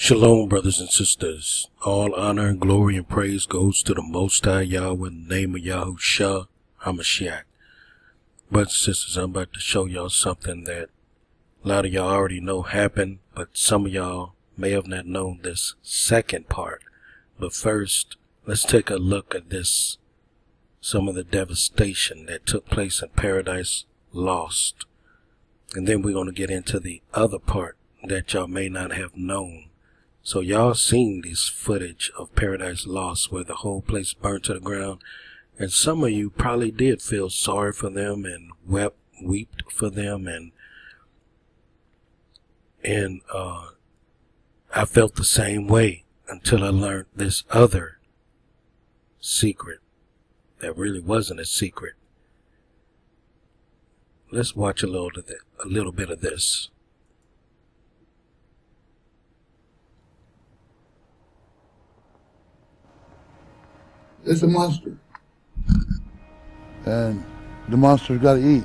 Shalom, brothers and sisters. All honor and glory and praise goes to the Most High Yahweh in the name of Yahusha, HaMashiach. Brothers and sisters, I'm about to show y'all something that a lot of y'all already know happened, but some of y'all may have not known this second part. But first, let's take a look at this, some of the devastation that took place in Paradise Lost. And then we're going to get into the other part that y'all may not have known. So y'all seen this footage of Paradise Lost where the whole place burned to the ground, and some of you probably did feel sorry for them and wept for them, and I felt the same way until I learned this other secret that really wasn't a secret. Let's watch a little bit of this. It's a monster. And the monster's got to eat.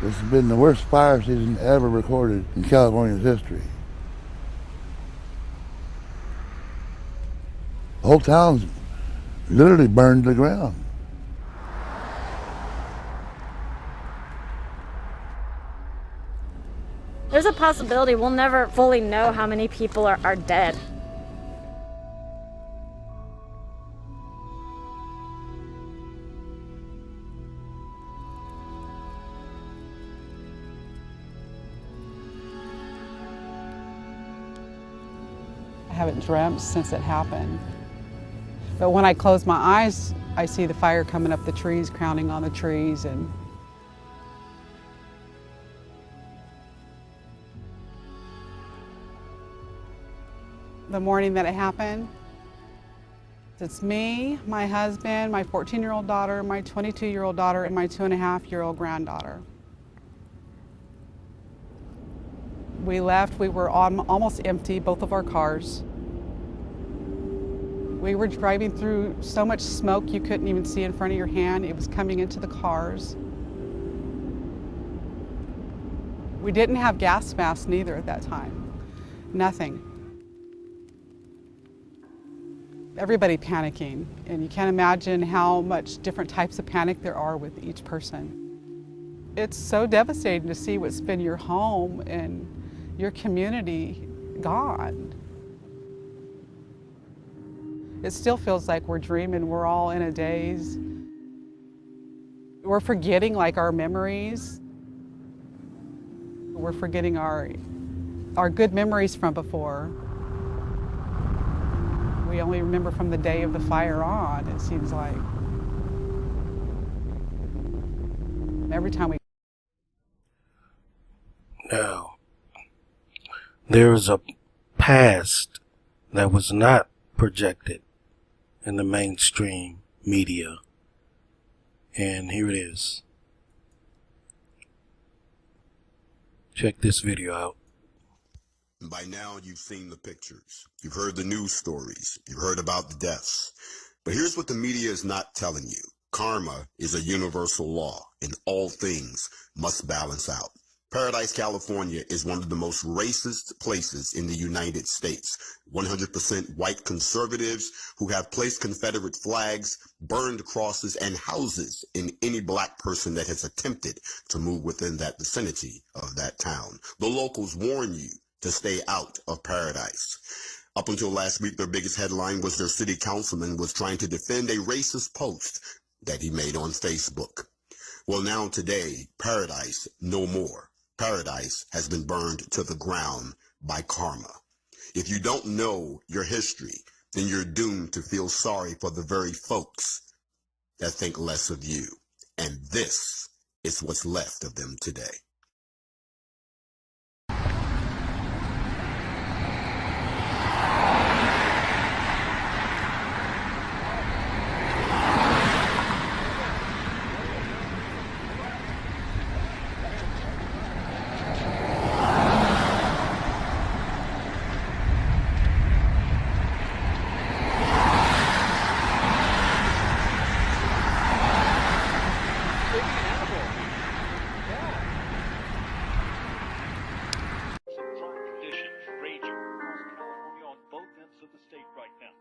This has been the worst fire season ever recorded in California's history. The whole town's literally burned to the ground. There's a possibility we'll never fully know how many people are dead. I haven't dreamt since it happened. But when I close my eyes, I see the fire coming up the trees, crowning on the trees, and the morning that it happened, it's me, my husband, my 14-year-old daughter, my 22-year-old daughter, and my 2.5-year-old granddaughter. We left, we were almost empty, both of our cars. We were driving through so much smoke you couldn't even see in front of your hand. It was coming into the cars. We didn't have gas masks neither at that time, nothing. Everybody panicking, and you can't imagine how much different types of panic there are with each person. It's so devastating to see what's been your home and your community gone. It still feels like we're dreaming, we're all in a daze. We're forgetting like our memories. We're forgetting our good memories from before. We only remember from the day of the fire on, it seems like. Every time we... Now, there is a past that was not projected in the mainstream media. And here it is. Check this video out. By now, you've seen the pictures. You've heard the news stories. You've heard about the deaths. But here's what the media is not telling you. Karma is a universal law, and all things must balance out. Paradise, California is one of the most racist places in the United States. 100% white conservatives who have placed Confederate flags, burned crosses, and houses in any black person that has attempted to move within that vicinity of that town. The locals warn you to stay out of Paradise. Up until last week, their biggest headline was their city councilman was trying to defend a racist post that he made on Facebook. Well, now today, Paradise no more. Paradise has been burned to the ground by karma. If you don't know your history, then you're doomed to feel sorry for the very folks that think less of you. And this is what's left of them today. state right now.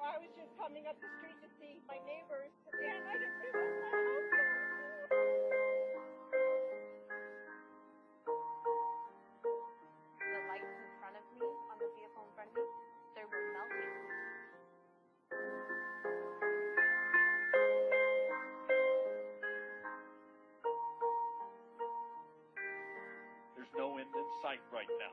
I was just coming up the street to see my neighbors, and I didn't realize my house burned. The lights in front of me, on the vehicle in front of me, they were melting. There's no end in sight right now.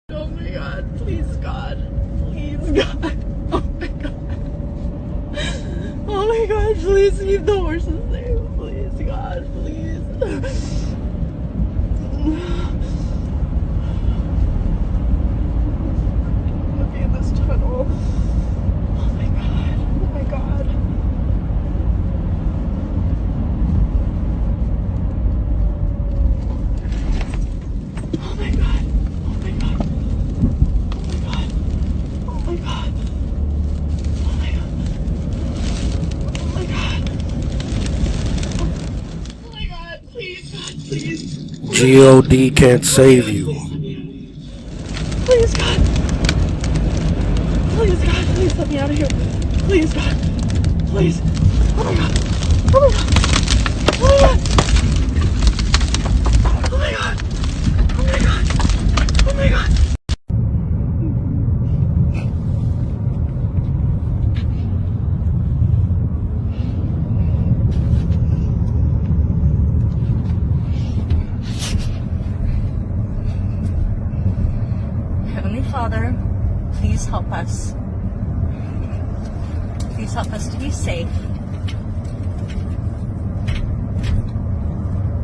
Oh my God, please God, please God, oh my God, oh my God, please keep the horses safe, please God, please. I'm gonna be in this tunnel. Oh my God, oh my God. Oh my God, oh my God. Oh my God. Oh my God. Oh my God. Oh my God. Please, God, please. God can't save you. Please, God. Please, God. Please let me out of here. Please, God. Please. Oh my God. Oh my God. Oh my God. Oh my God. Oh my God. Oh my God. Heavenly Father, please help us. Please help us to be safe.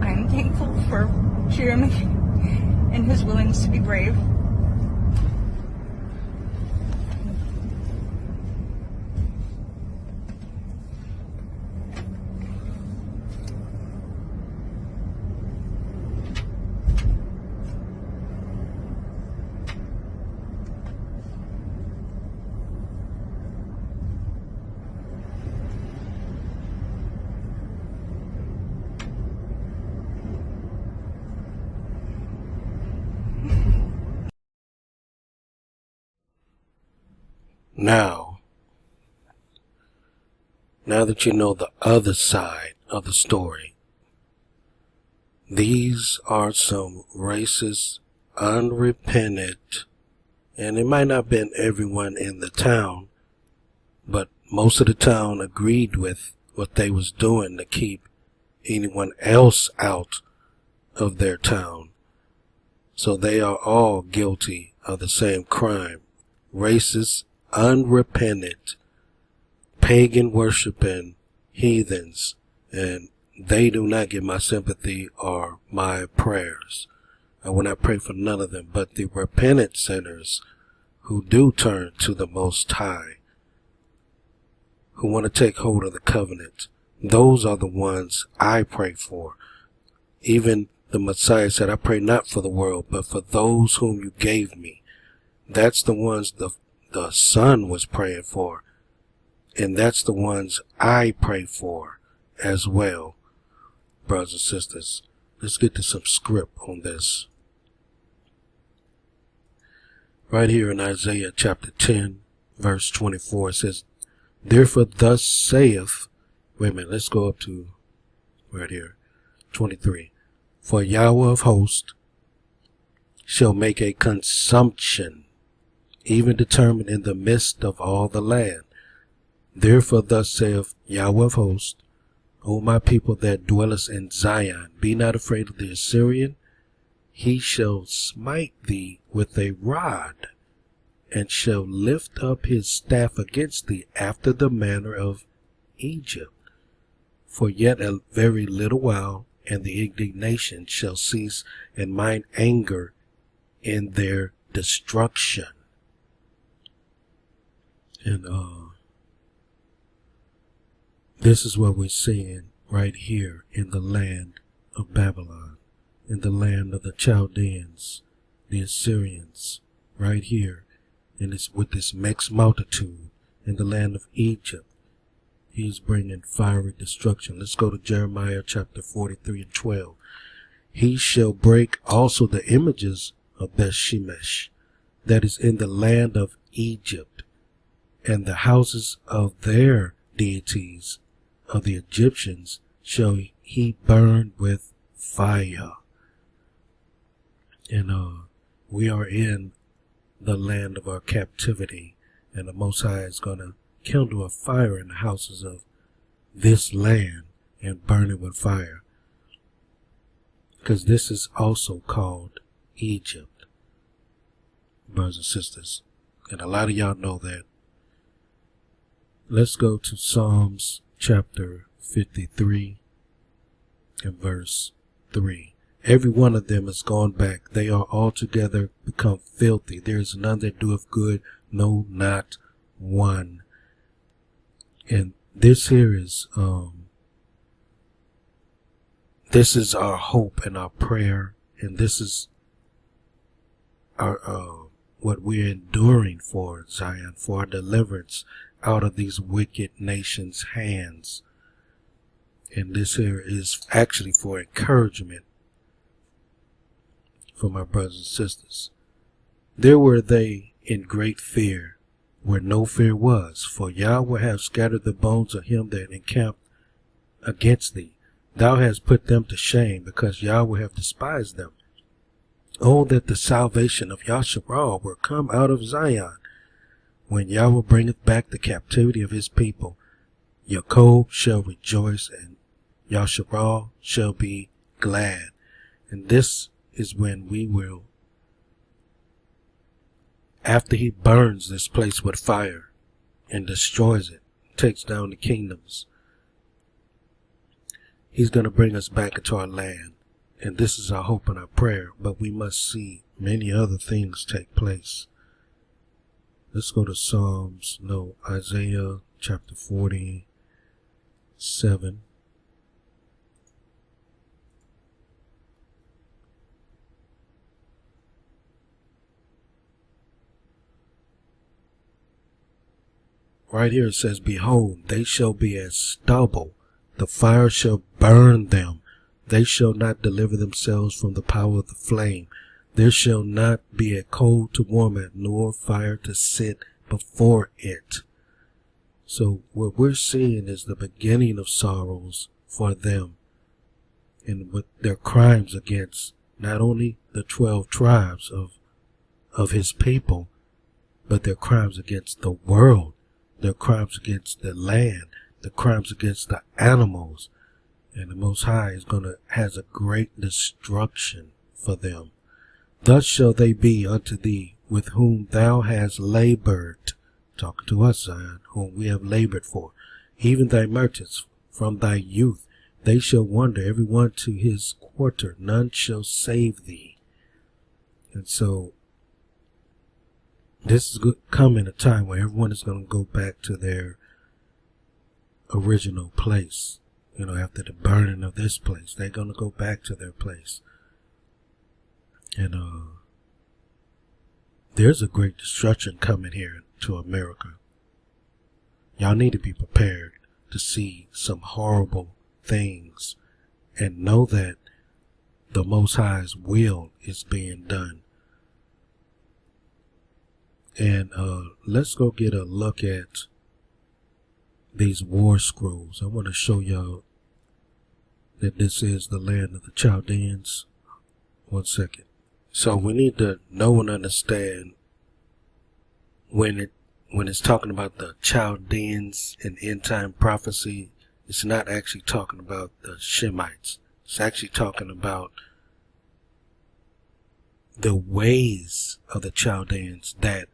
I'm thankful for Jeremy and his willingness to be brave. Now that you know the other side of the story, these are some racist, unrepentant, and it might not have been everyone in the town, but most of the town agreed with what they was doing to keep anyone else out of their town. So they are all guilty of the same crime. Racist, unrepentant, pagan worshiping heathens, and they do not get my sympathy or my prayers. I will not pray for none of them, but the repentant sinners who do turn to the Most High, who want to take hold of the covenant, those are the ones I pray for. Even the Messiah said, I pray not for the world, but for those whom you gave me. That's the ones the Son was praying for. And that's the ones I pray for as well. Brothers and sisters, let's get to some script on this. Right here in Isaiah chapter 10, verse 24, it says, therefore thus saith, wait a minute, let's go up to right here, 23. For Yahuah of hosts shall make a consumption, even determined in the midst of all the land. Therefore thus saith Yahuah of hosts, O my people that dwellest in Zion, be not afraid of the Assyrian. He shall smite thee with a rod, and shall lift up his staff against thee after the manner of Egypt. For yet a very little while, and the indignation shall cease, and mine anger in their destruction. And this is what we're seeing right here in the land of Babylon, in the land of the Chaldeans, the Assyrians, right here, and it's with this mixed multitude in the land of Egypt. He's bringing fiery destruction. Let's go to Jeremiah chapter 43 and 12. He shall break also the images of Bethshemesh, that is in the land of Egypt, and the houses of their deities of the Egyptians shall he burn with fire. And we are in the land of our captivity, and the Most High is going to kindle a fire in the houses of this land and burn it with fire, because this is also called Egypt, brothers and sisters, and a lot of y'all know that. Let's go to Psalms chapter 53 and verse 3. Every one of them is gone back. They are altogether become filthy. There is none that doeth good, no, not one. And this here is our hope and our prayer, and this is our what we're enduring for Zion, for our deliverance out of these wicked nations' hands. And this here is actually for encouragement for my brothers and sisters. There were they in great fear, where no fear was, for Yahuah hath scattered the bones of him that encamped against thee. Thou hast put them to shame, because Yahuah hath despised them. Oh, that the salvation of Yahusha were come out of Zion, when Yahuah bringeth back the captivity of his people. Yaakov shall rejoice, and Yahusha shall be glad. And this is when we will, after he burns this place with fire and destroys it, takes down the kingdoms, he's going to bring us back into our land. And this is our hope and our prayer, but we must see many other things take place. Let's go to Isaiah chapter 47. Right here it says, behold, they shall be as stubble. The fire shall burn them. They shall not deliver themselves from the power of the flame. There shall not be a coal to warm it, nor fire to sit before it. So what we're seeing is the beginning of sorrows for them, and with their crimes against not only the 12 tribes of his people, but their crimes against the world, their crimes against the land, the crimes against the animals. And the Most High has a great destruction for them. Thus shall they be unto thee, with whom thou hast labored, talking to us, Zion, whom we have labored for, even thy merchants from thy youth, They shall wander, every one to his quarter. None shall save thee. And so this is coming a time where everyone is going to go back to their original place. You know, after the burning of this place, they're going to go back to their place. And there's a great destruction coming here to America. Y'all need to be prepared to see some horrible things and know that the Most High's will is being done. And let's go get a look at these war scrolls. I want to show y'all that this is the land of the Chaldeans. 1 second. So we need to know and understand when it's talking about the Chaldeans in end time prophecy, it's not actually talking about the Shemites. It's actually talking about the ways of the Chaldeans that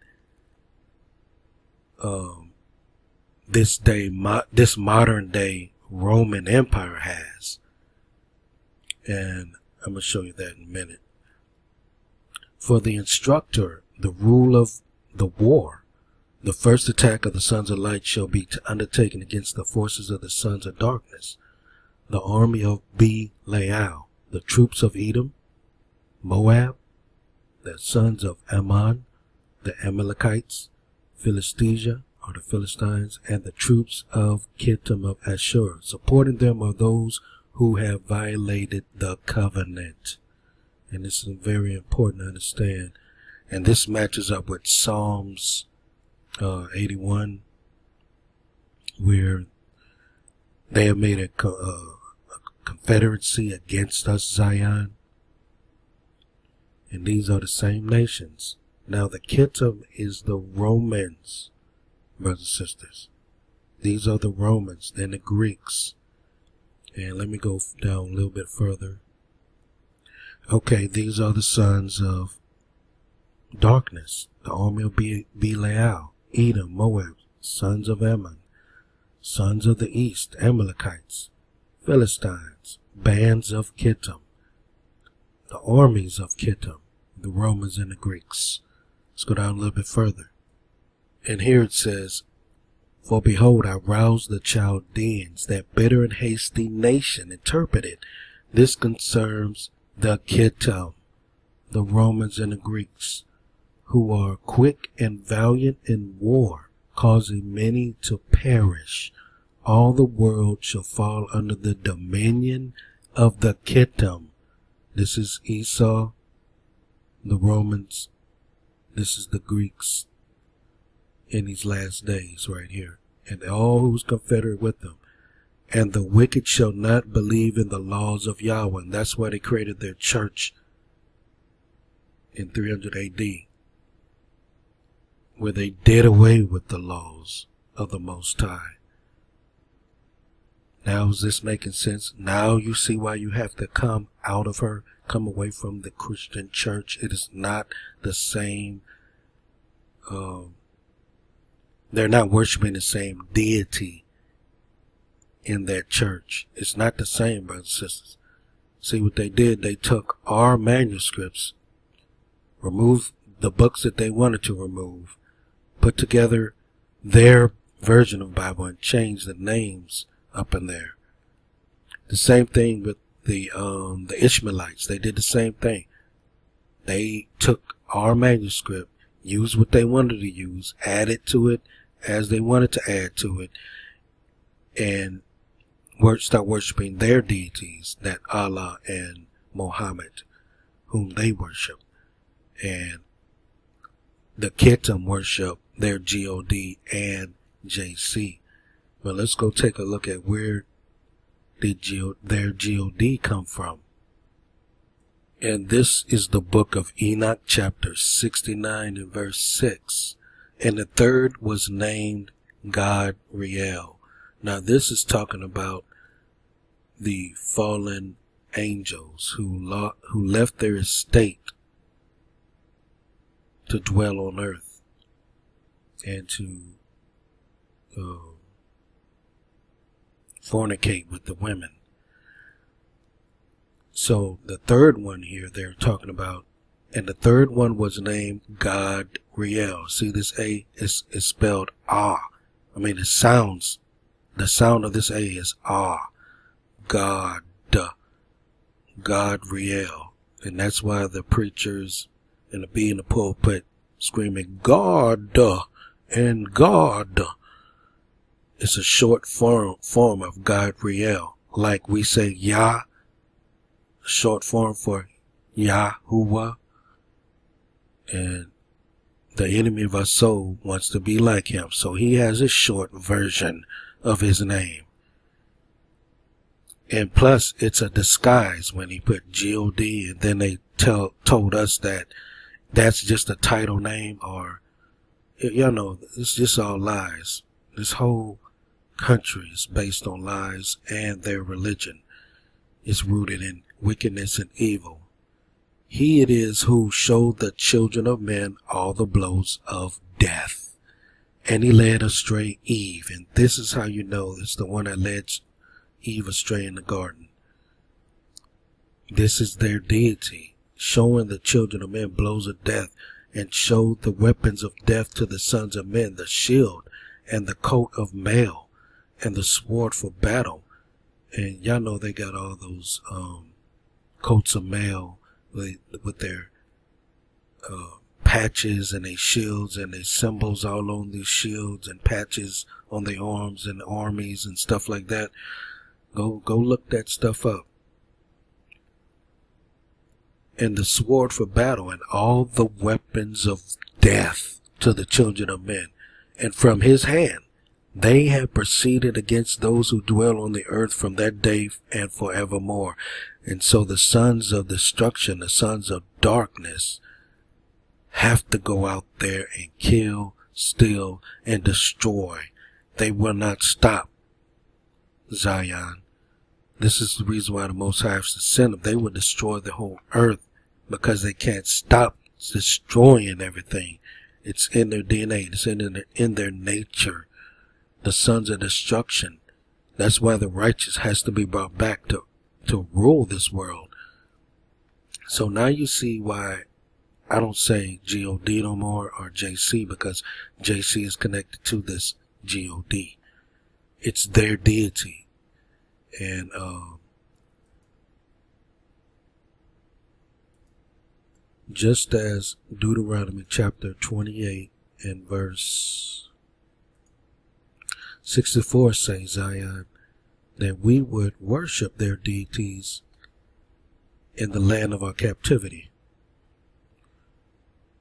this modern day Roman Empire has. And I'm going to show you that in a minute. For the instructor, the rule of the war, the first attack of the sons of light shall be undertaken against the forces of the sons of darkness, the army of Belial, the troops of Edom, Moab, the sons of Ammon, the Amalekites, Philistia, or the Philistines, and the troops of Kittim of Ashur. Supporting them are those who have violated the covenant. And this is very important to understand. And this matches up with Psalms 81, where they have made a confederacy against us, Zion. And these are the same nations. Now the Kittim is the Romans, brothers and sisters. These are the Romans, then the Greeks. And let me go down a little bit further. Okay, these are the sons of darkness, the army of Belial, Edom, Moab, sons of Ammon, sons of the east, Amalekites, Philistines, bands of Kittim, the armies of Kittim, the Romans and the Greeks. Let's go down a little bit further. And here it says, for behold, I rouse the Chaldeans, that bitter and hasty nation. Interpreted, this concerns the Kittim, the Romans and the Greeks, who are quick and valiant in war, causing many to perish. All the world shall fall under the dominion of the Kittim. This is Esau, the Romans. This is the Greeks in these last days right here. And all who's confederate with them. And the wicked shall not believe in the laws of Yahuah. And that's why they created their church in 300 AD, where they did away with the laws of the Most High. Now is this making sense? Now you see why you have to come out of her, come away from the Christian church. It is not the same. They're not worshiping the same deity in that church. It's not the same, brothers and sisters. See what they did? They took our manuscripts, removed the books that they wanted to remove, put together their version of Bible and changed the names up in there. The same thing with the Ishmaelites. They did the same thing. They took our manuscript, used what they wanted to use, added to it as they wanted to add to it, and start worshiping their deities, that Allah and Muhammad, whom they worship. And the Kittim worship their God and JC. But let's go take a look at where did their God come from. And this is the book of Enoch, chapter 69 and verse 6. And the third was named God Riel. Now this is talking about the fallen angels who left their estate to dwell on earth and to fornicate with the women. So the third one here they're talking about, and the third one was named God Riel. See, this A is spelled Ah. I mean, it sounds, the sound of this A is Ah. God Riel. And that's why the preachers and the B in the pulpit screaming God and God. It's a short form of God Riel. Like we say Yah, short form for Yahuah. And the enemy of our soul wants to be like him. So he has a short version of his name. And plus, it's a disguise when he put G-O-D, and then they told us that that's just a title name, or, you know, it's just all lies. This whole country is based on lies, and their religion is rooted in wickedness and evil. He it is who showed the children of men all the blows of death. And he led astray Eve. And this is how you know it's the one that led Eve astray in the garden. This is their deity, showing the children of men blows of death, and showed the weapons of death to the sons of men, the shield and the coat of mail and the sword for battle. And y'all know they got all those coats of mail with their patches and their shields and their symbols all on these shields and patches on their arms and armies and stuff like that. Go look that stuff up. And the sword for battle and all the weapons of death to the children of men. And from his hand they have proceeded against those who dwell on the earth from that day and forevermore. And so the sons of destruction, the sons of darkness, have to go out there and kill, steal, and destroy. They will not stop, Zion. This is the reason why the Most High has to send them. They will destroy the whole earth because they can't stop destroying everything. It's in their DNA. It's in their nature. The sons of destruction. That's why the righteous has to be brought back to rule this world. So now you see why I don't say G-O-D no more or J-C, because J-C is connected to this G-O-D. It's their deity. And just as Deuteronomy chapter 28 and verse 64 says, Zion, that we would worship their deities in the land of our captivity.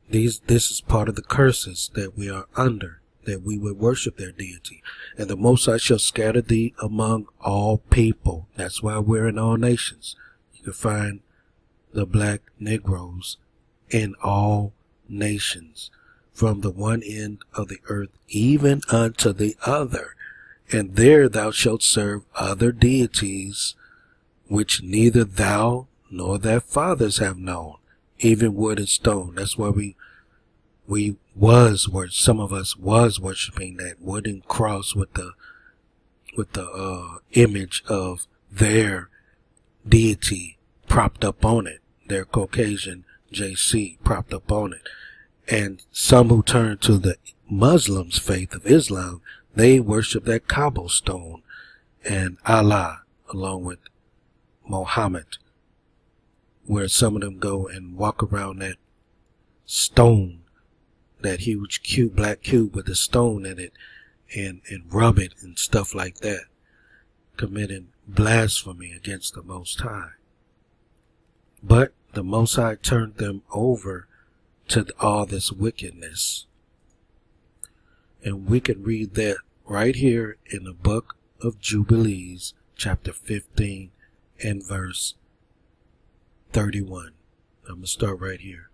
This is part of the curses that we are under, that we would worship their deity. And the Most High shall scatter thee among all people. That's why we're in all nations. You can find the black Negroes in all nations, from the one end of the earth even unto the other. And there thou shalt serve other deities, which neither thou nor thy fathers have known, even wood and stone. That's why some of us was worshiping that wooden cross with the image of their deity propped up on it, their Caucasian JC propped up on it. And some who turn to the Muslims' faith of Islam, they worship that cobblestone and Allah along with Muhammad, where some of them go and walk around that stone, that huge cube, black cube with the stone in it, and rub it and stuff like that, committing blasphemy against the Most High. But the Most High turned them over to all this wickedness. And we can read that right here in the book of Jubilees, chapter 15 and verse 31. I'm going to start right here.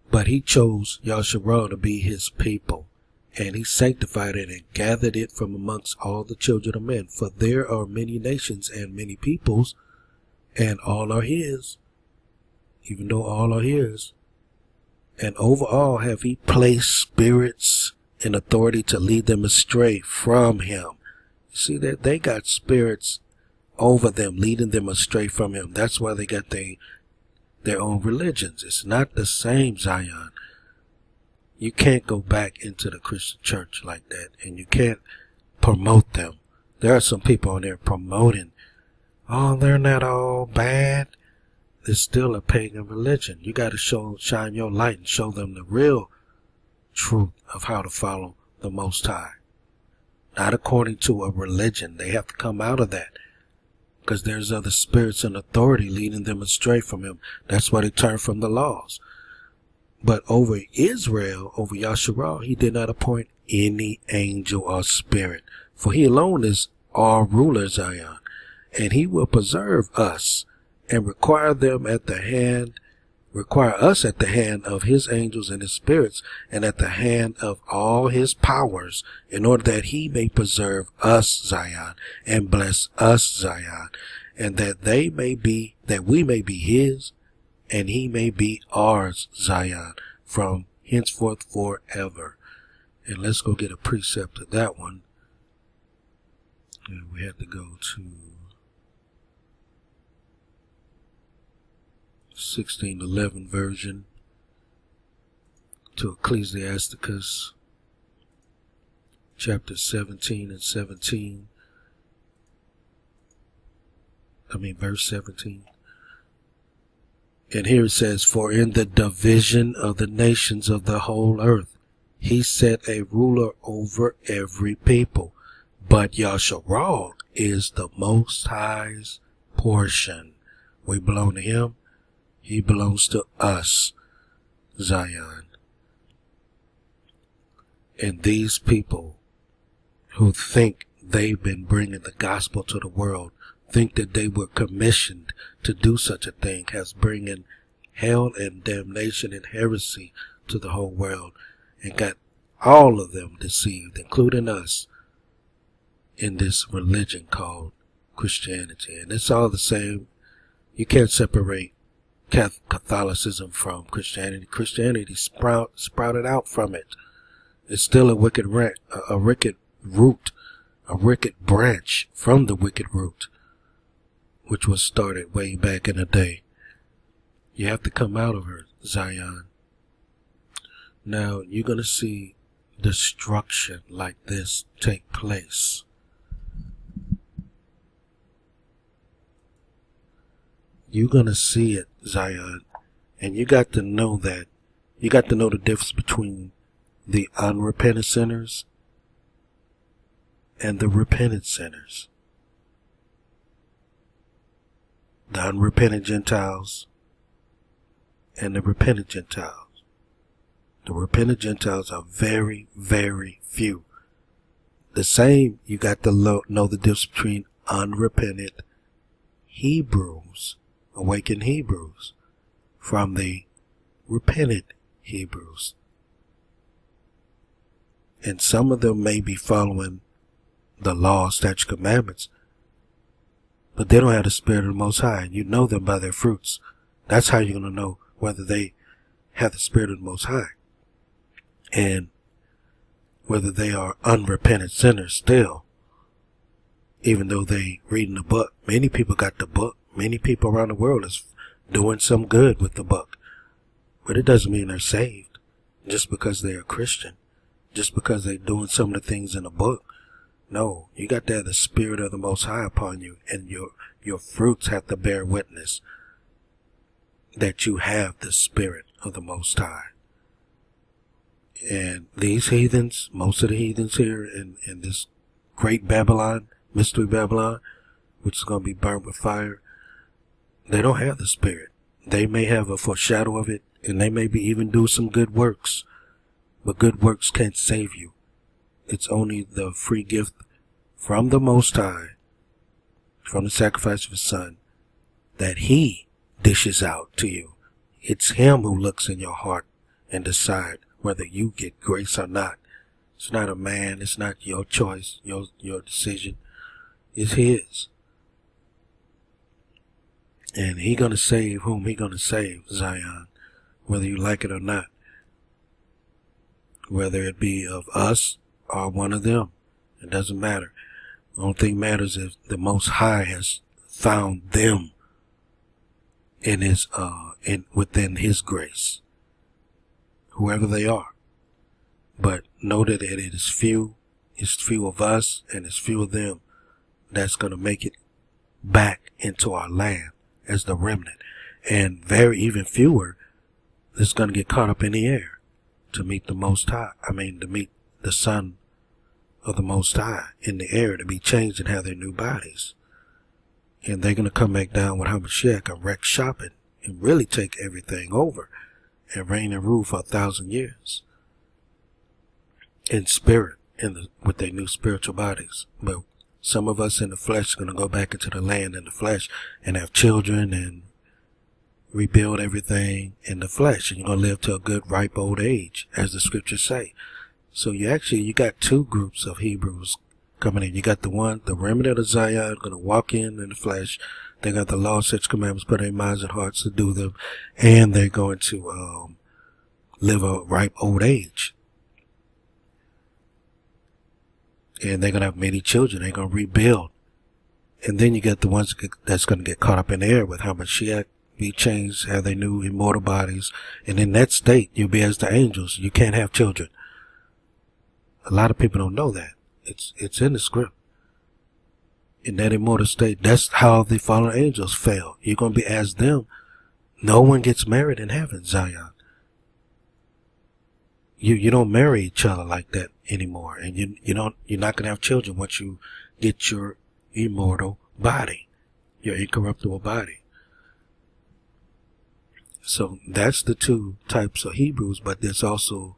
But he chose Yahusha to be his people, and he sanctified it and gathered it from amongst all the children of men. For there are many nations and many peoples, and all are his, even though all are his. And over all have he placed spirits in authority to lead them astray from him. You see that they got spirits over them, leading them astray from him. That's why they got their own religions. It's not the same, Zion. You can't go back into the Christian church like that, and you can't promote them. There are some people on there promoting, oh, they're not all bad. It's still a pagan religion. You got to shine your light and show them the real truth of how to follow the Most High. Not according to a religion. They have to come out of that, because there's other spirits and authority leading them astray from him. That's why they turn from the laws. But over Israel, over Yahuah, he did not appoint any angel or spirit, for he alone is our ruler, Zion, and he will preserve us and require us at the hand of his angels and his spirits, and at the hand of all his powers, in order that he may preserve us, Zion, and bless us, Zion, and that we may be his, and he may be ours, Zion, from henceforth forever. And let's go get a precept of that one. And we have to go to 1611 version, to Ecclesiasticus chapter 17 and 17. Verse 17. And here it says, for in the division of the nations of the whole earth, he set a ruler over every people. But Yahuah is the Most High's portion. We belong to him. He belongs to us, Zion. And these people who think they've been bringing the gospel to the world, think that they were commissioned to do such a thing, has bringing hell and damnation and heresy to the whole world, and got all of them deceived, including us, in this religion called Christianity. And it's all the same. You can't separate Catholicism from Christianity. Christianity sprouted out from it. It's still a wicked root, a wicked branch from the wicked root, which was started way back in the day. You have to come out of her, Zion. Now, you're going to see destruction like this take place. You're going to see it, Zion. And you got to know that. You got to know the difference between the unrepentant sinners and the repentant sinners. The unrepentant Gentiles and the repentant Gentiles. The repentant Gentiles are very, very few. The same, you got to know the difference between unrepentant Hebrews, awakened Hebrews, from the repentant Hebrews. And some of them may be following the law, statutes, commandments, but they don't have the Spirit of the Most High. And you know them by their fruits. That's how you're going to know whether they have the Spirit of the Most High, and whether they are unrepentant sinners still, even though they reading the book. Many people got the book. Many people around the world is doing some good with the book, but it doesn't mean they're saved just because they're a Christian, just because they're doing some of the things in the book. No, you got to have the Spirit of the Most High upon you, and your fruits have to bear witness that you have the Spirit of the Most High. And these heathens, most of the heathens here in this great Babylon, mystery Babylon, which is going to be burnt with fire, they don't have the Spirit. They may have a foreshadow of it, and they may be even do some good works, but good works can't save you. It's only the free gift from the Most High, from the sacrifice of His Son, that He dishes out to you. It's Him who looks in your heart and decide whether you get grace or not. It's not a man. It's not your choice, your decision. It's His. And He gonna save whom He gonna save, Zion, whether you like it or not. Whether it be of us or one of them, it doesn't matter. The only thing matters is the Most High has found them in his within his grace, whoever they are. But know that it is few. It's few of us and it's few of them that's going to make it back into our land as the remnant, and very even fewer that's going to get caught up in the air to meet the Most High. To meet the Son of the Most High in the air, to be changed and have their new bodies. And they're going to come back down with Hamashiach and wreck shopping and really take everything over and reign and rule for 1,000 years in spirit, with their new spiritual bodies. But some of us in the flesh are going to go back into the land in the flesh and have children and rebuild everything in the flesh. And you're going to live to a good, ripe old age, as the scriptures say. So you got two groups of Hebrews coming in. You got the remnant of Zion, going to walk in the flesh. They got the law, such commandments, put in their minds and hearts to do them. And they're going to live a ripe old age. And they're going to have many children. They're going to rebuild. And then you get the ones that's going to get caught up in the air with Hamashiach, be changed, have their new immortal bodies. And in that state, you'll be as the angels. You can't have children. A lot of people don't know that. It's in the script. In that immortal state, that's how the fallen angels fell. You're going to be as them. No one gets married in heaven, Zion. You don't marry each other like that anymore, and you're not going to have children once you get your immortal body, your incorruptible body. So that's the two types of Hebrews, but there's also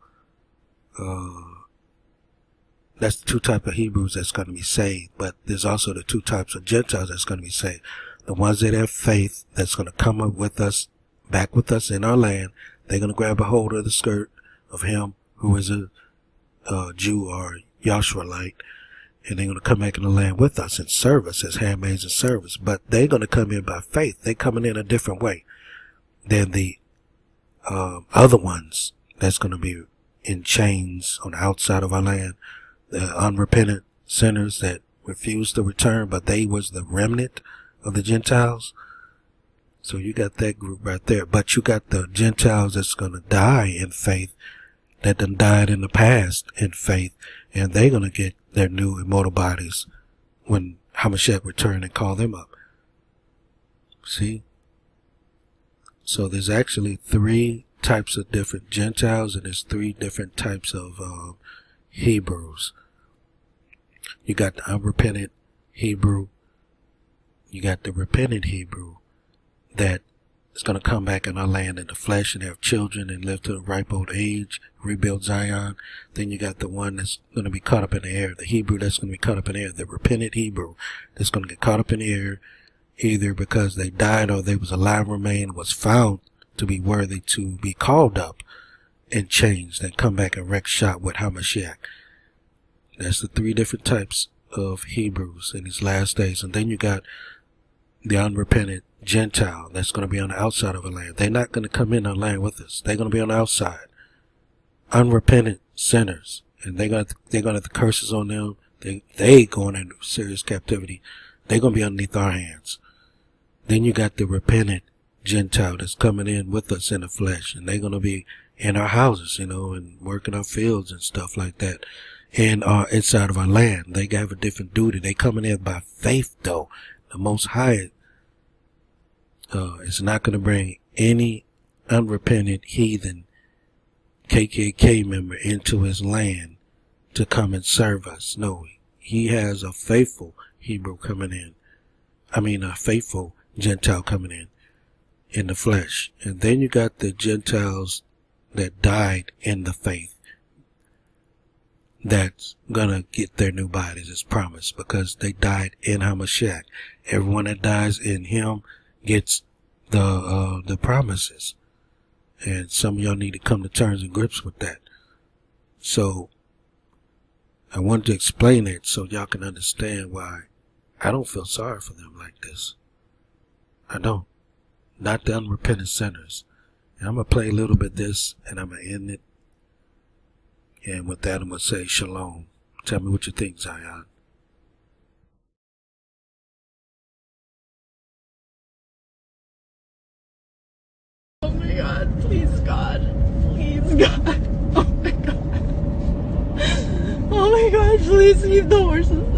that's the two types of Hebrews that's going to be saved, but there's also the two types of Gentiles that's going to be saved. The ones that have faith, that's going to come up with us, back with us in our land. They're going to grab a hold of the skirt of him who is a Jew or Yahusha, and they're going to come back in the land with us and serve us as handmaids and servants. But they're going to come in by faith. They're coming in a different way than the other ones that's going to be in chains on the outside of our land, the unrepentant sinners that refused to return, but they was the remnant of the Gentiles. So you got that group right there. But you got the Gentiles that's going to die in faith, that done died in the past in faith, and they're going to get their new immortal bodies when Hamashiach return and call them up. See? So there's actually three types of different Gentiles, and there's three different types of Hebrews. You got the unrepentant Hebrew. You got the repentant Hebrew that is going to come back in our land in the flesh and have children and live to a ripe old age, rebuild Zion. Then you got the one that's going to be caught up in the air, the Hebrew that's going to be caught up in the air, the repentant Hebrew that's going to get caught up in the air, either because they died or they was alive, remained, was found to be worthy to be called up and changed and come back and wreck shop with Hamashiach. That's the three different types of Hebrews in these last days. And then you got the unrepentant Gentile that's going to be on the outside of the land. They're not going to come in the land with us. They're going to be on the outside. Unrepentant sinners. And they're going to have the curses on them. They going into serious captivity. They're going to be underneath our hands. Then you got the repentant Gentile that's coming in with us in the flesh. And they're going to be in our houses, and working our fields and stuff like that. And inside of our land. They have a different duty. They coming in by faith, though. The Most High is not going to bring any unrepentant heathen KKK member into his land to come and serve us. No, he has a faithful Hebrew coming in. A faithful Gentile coming in the flesh. And then you got the Gentiles that died in the faith, that's gonna get their new bodies as promised, because they died in Hamashiach. Everyone that dies in him gets the promises. And some of y'all need to come to terms and grips with that. So I wanted to explain it so y'all can understand why I don't feel sorry for them like this. I don't. Not the unrepentant sinners. And I'm going to play a little bit of this, and I'm going to end it. And with that, I'm going to say shalom. Tell me what you think, Zion. Oh my God, please God. Please God. Oh my God. Oh my God, please keep the horses